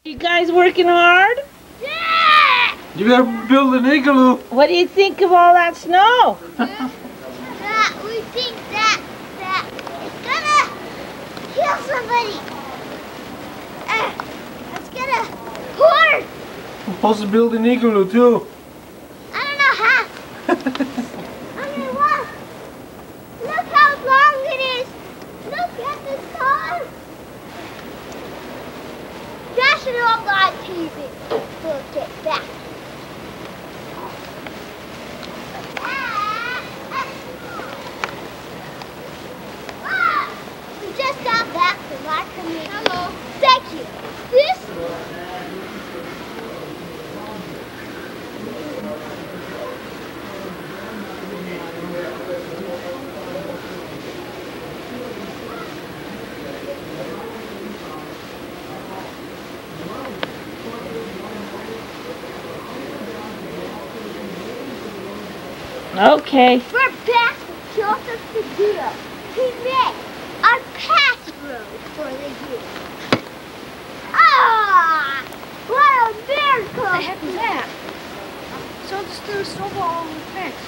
You guys working hard? Yeah! You better build an igloo. What do you think of all that snow? We think that it's gonna kill somebody. It's gonna hurt. I'm supposed to build an igloo too. I don't know how. I mean, what? Look how long it is. Look at this car. Dash it all on TV. We'll get back. We just got back from our community. Hello. Thank you. This. Okay. We're back with Joseph Segudo. He made our pass road for the youth. Ah! What a miracle! What the heck is that? Someone just threw a snowball over the fence.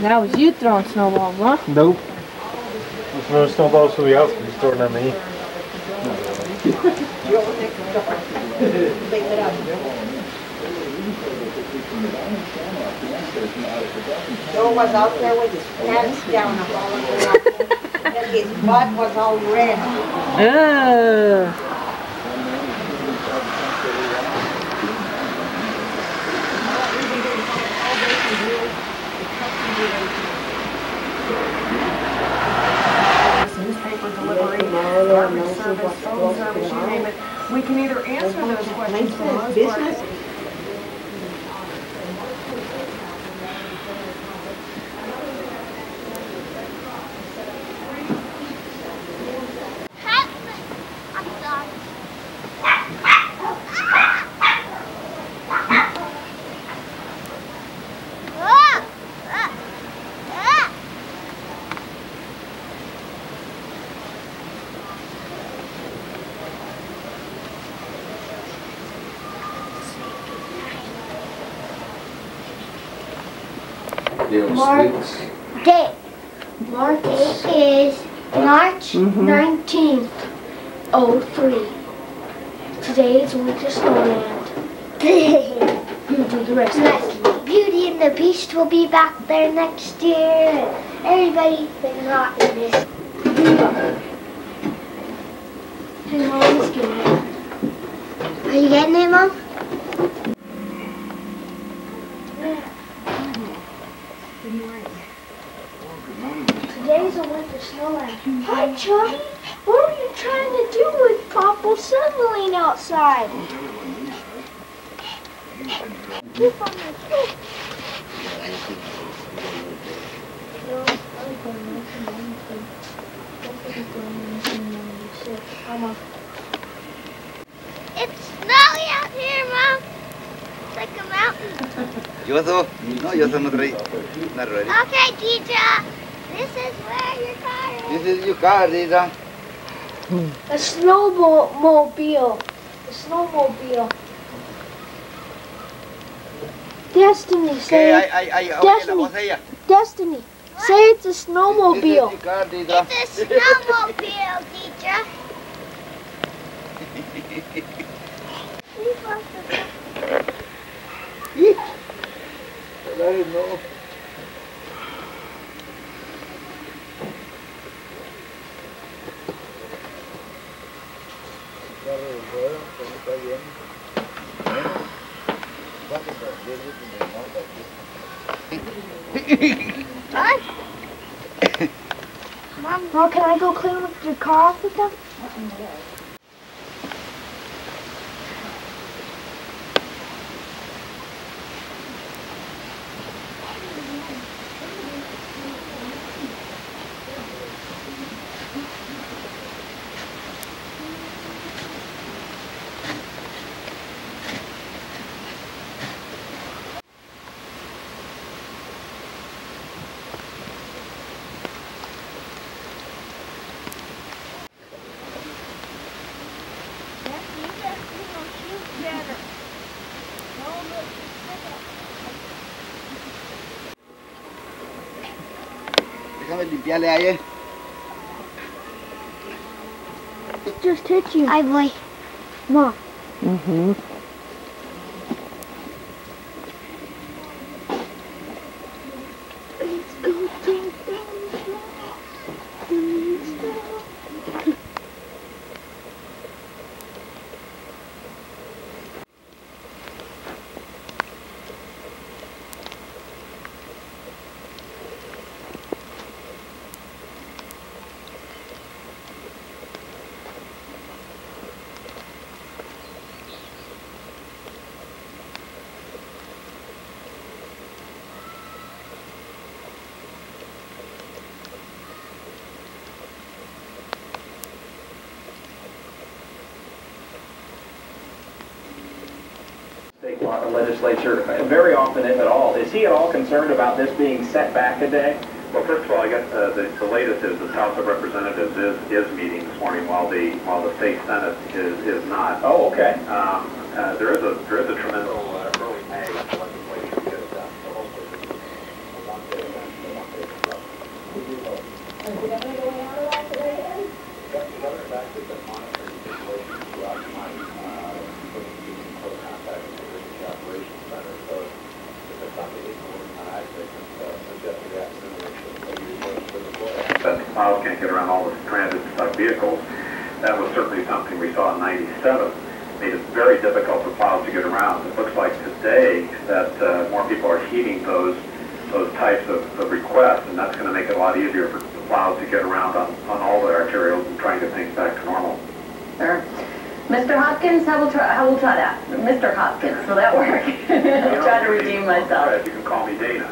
That was you throwing snowballs, huh? Nope. I'm throwing snowballs to the house and he's throwing at me. Joe was out there with his pants down all over and his butt was all red. Newspaper delivery, garbage service, phone service, you name it. We can either answer those questions for the most part. I'm sorry. March date. March is March 19th, 03. Today is Winter Snowland. You do the rest. Beauty and the Beast will be back there next year. Everybody been not in this. Hey, Mom's getting it. Are you getting it, Mom? Today's a Winter Snowland. Hi, Chubby. What are you trying to do with Papa settling outside? Keep on the tree. It's snowy out here, Mom. It's like a mountain. Yoso? No, Yoso not ready. Not ready. Okay, Deidre. This is where your car is. This is your car, Deidre. A snowmobile. A snowmobile. Destiny, say it. Destiny. Destiny. Say it's a snowmobile. This is your car, Deidre. It's a snowmobile, Deidre. I didn't know. Mom, can I go clean with your car off with them? Déjame limpiarle ahí. It just hit you. Ay, voy. Mom. Let's go take down the State legislature, very often, if at all. Is he at all concerned about this being set back a day? Well, first of all, I guess the latest is the House of Representatives is meeting this morning while the state Senate is not. Oh, okay. There is a tremendous early May legislation to get it done. So hopefully this is one day that the plows can't get around all the transit vehicles. That was certainly something we saw in '97. Made it very difficult for plows to get around. It looks like today that more people are heeding those types of requests, and that's going to make it a lot easier for the plows to get around on all the arterials and try and get things back to normal. Sure. Mr. Hopkins, I will try that. Mr. Hopkins, will that work? I'll try to redeem myself. You can call me Dana.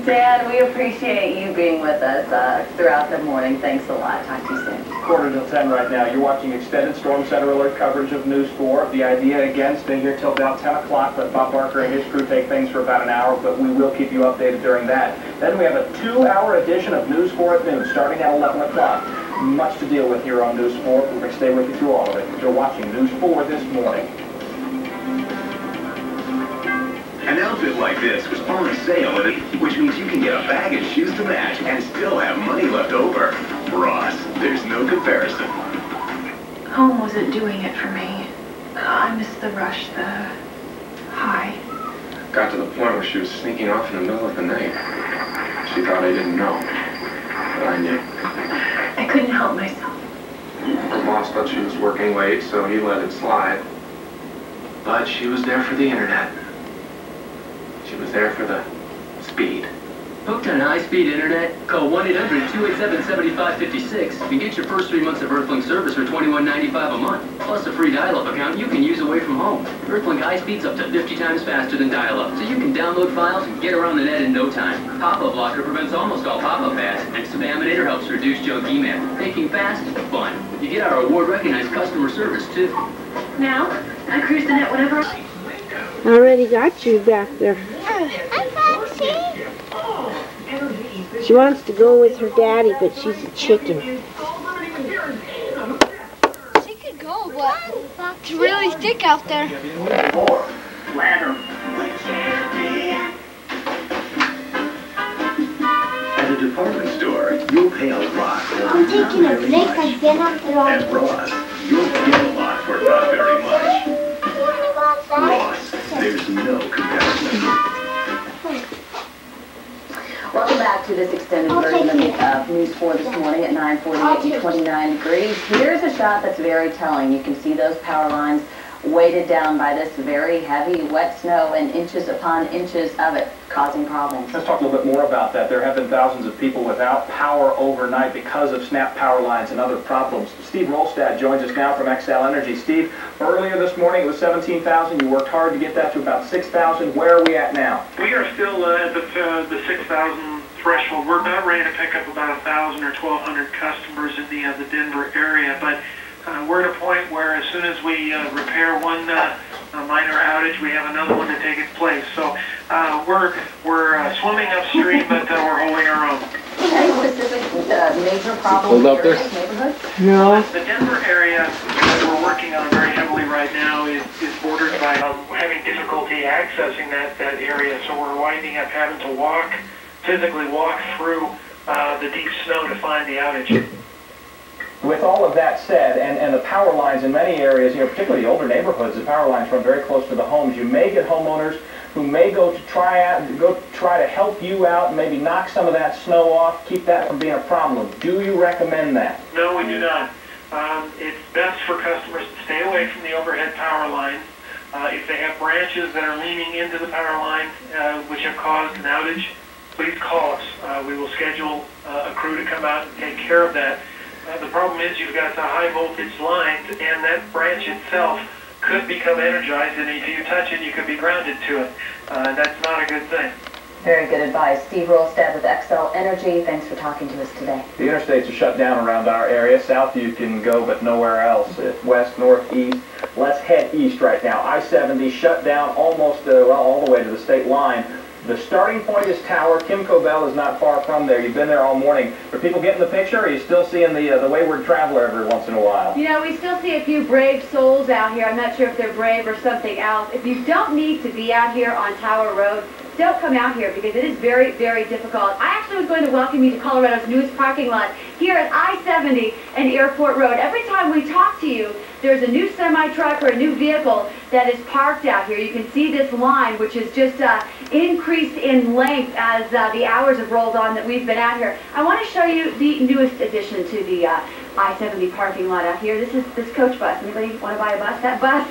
Dan, we appreciate you being with us throughout the morning. Thanks a lot. Talk to you soon. 9:45 right now. You're watching extended Storm Center alert coverage of News 4. The idea, again, stay here till about 10 o'clock. Let Bob Barker and his crew take things for about an hour, but we will keep you updated during that. Then we have a 2-hour edition of News 4 at noon, starting at 11 o'clock. Much to deal with here on News 4. We're going to stay with you through all of it. You're watching News 4 this morning. An outfit like this was on sale, which means you can get a bag and shoes to match and still have money left over. Ross, there's no comparison. Home wasn't doing it for me. I missed the rush, the high. Got to the point where she was sneaking off in the middle of the night. She thought I didn't know, but I knew. I couldn't help myself. Her boss thought she was working late, so he let it slide. But she was there for the internet. She was there for the speed. Hooked on high-speed internet? Call 1-800-287-7556 and get your first 3 months of Earthlink service for $21.95 a month. Plus a free dial-up account you can use away from home. Earthlink high speed's up to 50 times faster than dial-up, so you can download files and get around the net in no time. Pop-up blocker prevents almost all pop-up ads, and Spaminator helps reduce junk email, making fast fun. You get our award-recognized customer service, too. Now, I cruise the net whenever I Already got you back there. She wants to go with her daddy, but she's a chicken. She could go, but it's really thick out there. At a department store, you'll pay a lot for I'm taking a break again after all. At Ross, you'll get a lot for not very much. Ross, there's no comparison. Welcome back to this extended version of News 4 this morning at 9:48 and 29 degrees. Here's a shot that's very telling. You can see those power lines weighted down by this very heavy wet snow and inches upon inches of it causing problems. Let's talk a little bit more about that. There have been thousands of people without power overnight because of snapped power lines and other problems. Steve Rolstad joins us now from Xcel Energy. Steve, earlier this morning it was 17,000. You worked hard to get that to about 6,000. Where are we at now? We are still at the 6,000 threshold. We're about ready to pick up about 1,000 or 1,200 customers in the Denver area, but we're at a point where as soon as we repair one minor outage, we have another one to take its place. So we're swimming upstream, but we're holding our own. Any specific major problems in your neighborhood? No. The Denver area that we're working on very heavily right now is bordered by having difficulty accessing that area, so we're winding up having to physically walk through the deep snow to find the outage. With all of that said, and the power lines in many areas, particularly the older neighborhoods, the power lines run very close to the homes. You may get homeowners who may go try to help you out and maybe knock some of that snow off, keep that from being a problem. Do you recommend that? No, we do not. It's best for customers to stay away from the overhead power lines. If they have branches that are leaning into the power line, which have caused an outage, please call us. We will schedule a crew to come out and take care of that. The problem is you've got the high voltage lines, and that branch itself could become energized, and if you touch it, you could be grounded to it. That's not a good thing. Very good advice. Steve Rolstad with Xcel Energy. Thanks for talking to us today. The interstates are shut down around our area. South you can go, but nowhere else. West, north, east. Let's head east right now. I-70 shut down almost, all the way to the state line. The starting point is Tower. Kimco Bell is not far from there. You've been there all morning. Are people getting the picture, or are you still seeing the wayward traveler every once in a while? We still see a few brave souls out here. I'm not sure if they're brave or something else. If you don't need to be out here on Tower Road, don't come out here because it is very, very difficult. I actually was going to welcome you to Colorado's newest parking lot here at I-70 and Airport Road. Every time we talk to you, there's a new semi-truck or a new vehicle that is parked out here. You can see this line, which is just increased in length as the hours have rolled on that we've been out here. I want to show you the newest addition to the I-70 parking lot out here. This is this coach bus. Anybody want to buy a bus? That bus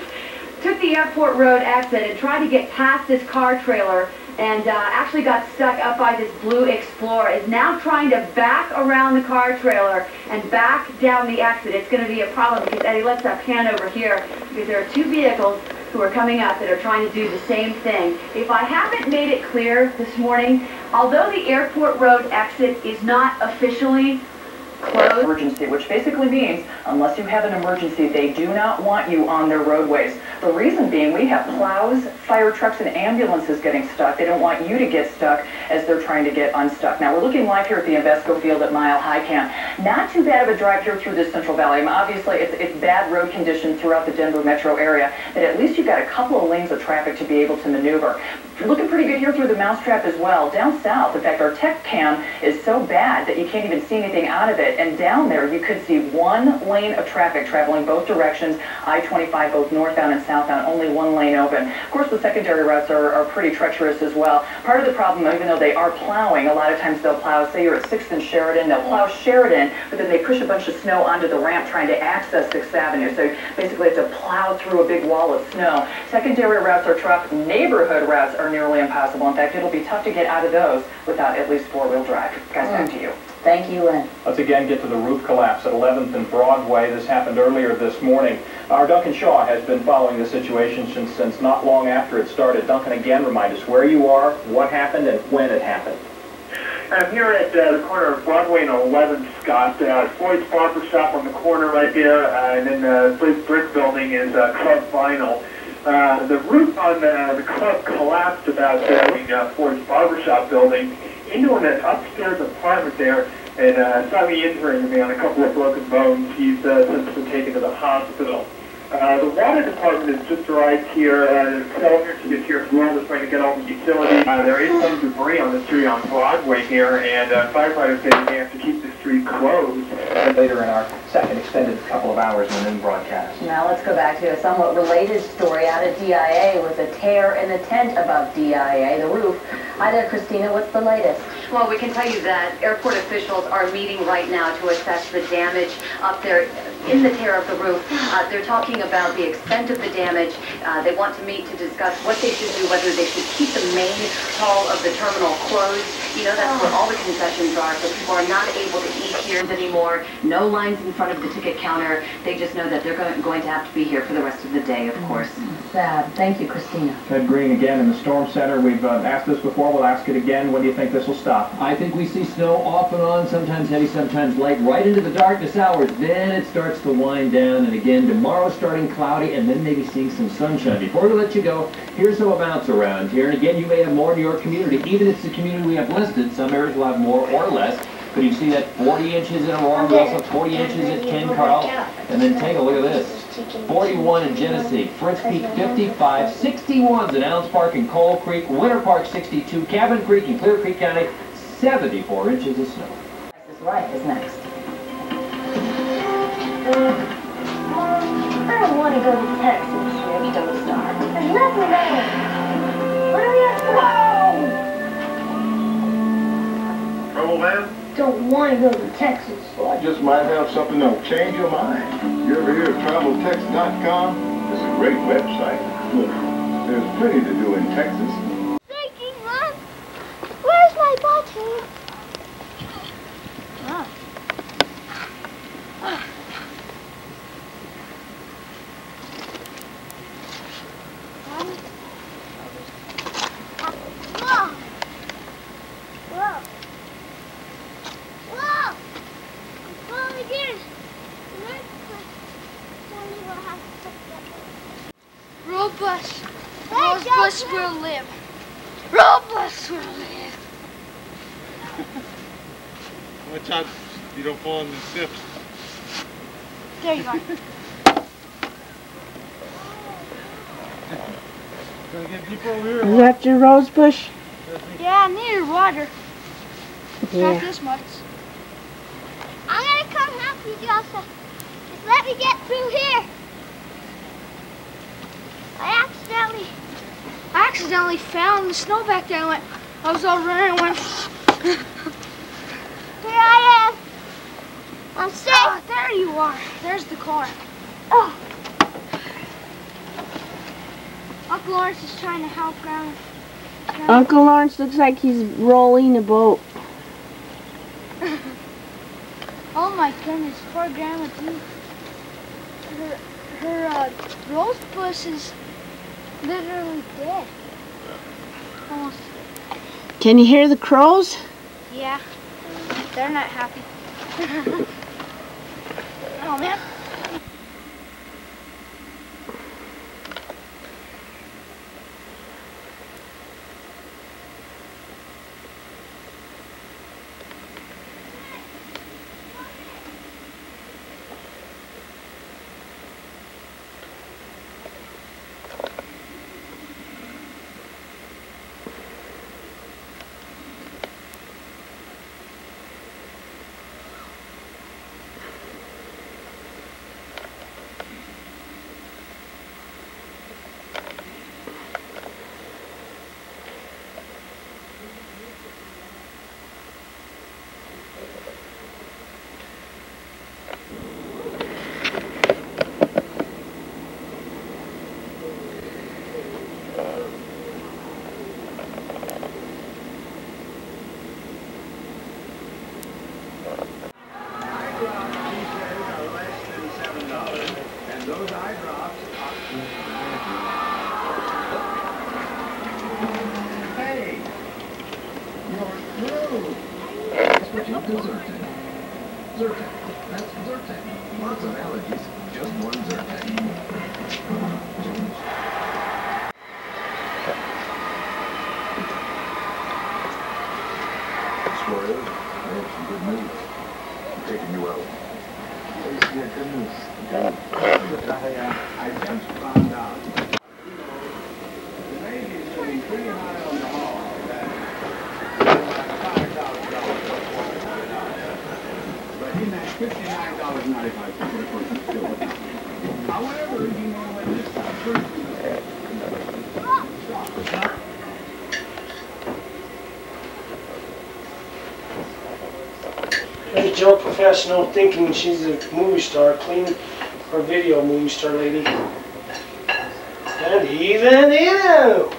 took the Airport Road exit and tried to get past this car trailer and actually got stuck up by this blue Explorer. Is now trying to back around the car trailer and back down the exit. It's going to be a problem because Eddie, let's pan over here because there are two vehicles who are coming up that are trying to do the same thing. If I haven't made it clear this morning, although the Airport Road exit is not officially closed. Emergency, which basically means unless you have an emergency, they do not want you on their roadways. The reason being we have plows, fire trucks, and ambulances getting stuck. They don't want you to get stuck as they're trying to get unstuck. Now, we're looking live here at the Invesco Field at Mile High Camp. Not too bad of a drive here through this Central Valley. Obviously, it's bad road conditions throughout the Denver metro area, but at least you've got a couple of lanes of traffic to be able to maneuver. Looking pretty good here through the Mousetrap as well. Down south, in fact, our tech cam is so bad that you can't even see anything out of it. And down there, you could see one lane of traffic traveling both directions, I-25, both northbound and southbound, only one lane open. Of course, the secondary routes are pretty treacherous as well. Part of the problem, even though they are plowing, a lot of times they'll plow, say you're at 6th and Sheridan, they'll plow Sheridan, but then they push a bunch of snow onto the ramp trying to access 6th Avenue. So basically, it's to plow through a big wall of snow. Secondary routes are tough. Neighborhood routes are nearly impossible. In fact, it'll be tough to get out of those without at least four-wheel drive. Guys, back to you. Thank you, Lynn. Let's again get to the roof collapse at 11th and Broadway. This happened earlier this morning. Our Duncan Shaw has been following the situation since not long after it started. Duncan, again, remind us where you are, what happened, and when it happened. I'm here at the corner of Broadway and 11th, Scott. Floyd's Barber Shop on the corner right there, and then the big brick building is Club Vinyl. The roof on the club collapsed about Floyd's Barber Shop building into an upstairs apartment there, and slightly injuring me on a couple of broken bones. He's since been taken to the hospital. The water department is just arrived here. The elevator to get here as well. They're trying to get all the utilities. There is some debris on the street on Broadway here, and firefighters say they have to keep the street closed. Later in our second extended couple of hours in the noon broadcast. Now let's go back to a somewhat related story out of DIA with a tear in the tent above DIA, the roof. Hi there, Christina. What's the latest? Well, we can tell you that airport officials are meeting right now to assess the damage up there in the tear of the roof. They're talking about the extent of the damage. They want to meet to discuss what they should do, whether they should keep the main hall of the terminal closed. You know, that's where all the concessions are, so people are not able to eat here anymore. No lines in front of the ticket counter. They just know that they're going to have to be here for the rest of the day, of course. Sad. Thank you, Christina. Ted Green again in the Storm Center. We've asked this before. We'll ask it again. When do you think this will stop? I think we see snow off and on, sometimes heavy, sometimes light, right into the darkness hours. Then it starts to wind down, and again, tomorrow starting cloudy, and then maybe seeing some sunshine. Before we let you go, here's some amounts around here. And again, you may have more in your community. Even if it's the community we have listed, some areas will have more or less. But you see that 40 inches in Aurora, we also have 40 inches at Ken Carl. And then take a look at this. 41 in Genesee, Fritz Peak 55, 61s in Allen's Park and Coal Creek, Winter Park 62, Cabin Creek in Clear Creek County, 74 inches of snow. This is Right is next. I don't want to go to Texas. Maybe don't start. There's nothing there. What are we at? Trouble, man? Don't want to go to Texas. Well, I just might have something that'll change your mind. You ever hear of TravelTex.com? It's a great website. Look, there's plenty to do in Texas. Thinking, Mom. Where's my button? Rosebush will live. Rosebush will live. Watch out you don't fall in the steps. There you go. Gonna get deeper over here. Is that your rose bush? Yeah, I needed water. Yeah. Not this much. I'm gonna come help you, Joseph. Just let me get through here. I accidentally fell in the snow back there and went, I was all running and went. Here I am. I'm safe. Oh, there you are. There's the car. Oh. Uncle Lawrence is trying to help Grandma. Uncle Lawrence looks like he's rolling a boat. Oh my goodness, poor Grandma too. Her rose bush is literally dead. Almost. Can you hear the crows? Yeah, they're not happy. Oh man. Hey, you're through. That's what you deserve. Zyrtec. That's Zyrtec. Lots of allergies. Just one Zyrtec. Squirrel, I have some good news. I'm taking you out. Yeah, good news. I just found out. The Navy is sitting pretty high on the hall. But he made $59.95 for the person still. However, you know what this Hey, Joe Professional thinking she's a movie star, clean or video movie star lady. And even you.